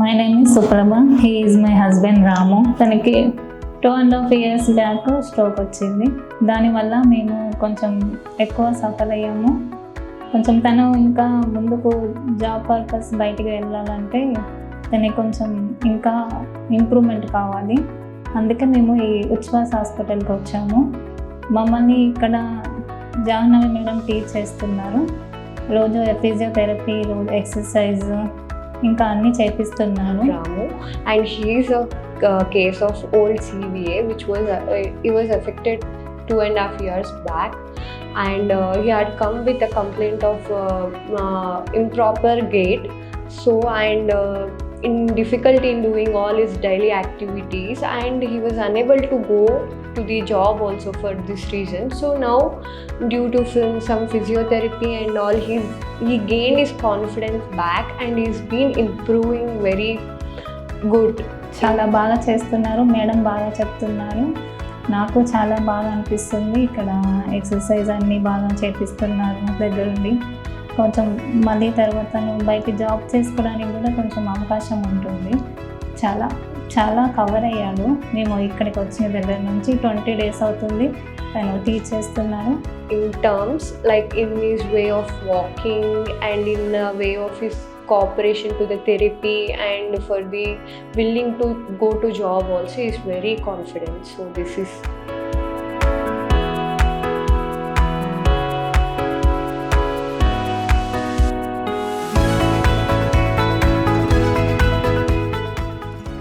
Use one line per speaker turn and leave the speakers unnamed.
My name is Suprabha. He is my husband Ramu. తనకి 2.5 years back stroke వచ్చింది. దానివల్ల మేము కొంచెం ఎక్కువ సఫర్ అయ్యాము. కొంచెం తను ఇంకా ముందుకు జాబ్ పర్పస్ బయటికి వెళ్ళాలంటే తనకి కొంచెం ఇంకా ఇంప్రూవ్మెంట్ కావాలి. అందుకే మేము ఈ ఉచ్ఛ్వాస్ హాస్పిటల్కి వచ్చాము. మమ్మల్ని ఇక్కడ జాహ్నవి మేడం టీచ్ చేస్తున్నారు. రోజు ఫిజియోథెరపీ, రోజు ఎక్సర్సైజ్ ఇంకా అన్నీ చేపిస్తున్నారు.
Ramu, and he is a case of old CVA which was he was affected 2.5 years back, and he had come with a complaint of improper gait. So and in difficulty in doing all his daily activities, and he was unable to go to the job also for this reason. So now due to some physiotherapy and all, he gained his confidence back and he's been improving very good.
చాలా బాగా చేస్తున్నారు. Madam బాగా చెప్తున్నారు. నాకు చాలా బాగా అనిపిస్తుంది. ఇక్కడ ఎక్సర్సైజ్ అన్నీ బాగా చేపిస్తున్నారు దగ్గరుండి. కొంచెం మళ్ళీ తర్వాత బయట జాబ్ చేసుకోవడానికి కూడా కొంచెం అవకాశం ఉంటుంది. చాలా చాలా కవర్ అయ్యాడు. మేము ఇక్కడికి వచ్చిన దగ్గర నుంచి 20 days అవుతుంది. తను టీచ్ చేస్తున్నారు.
In terms like in his way of walking and in a way of his cooperation to the therapy and for the willing to go to job also, is very confident. So this is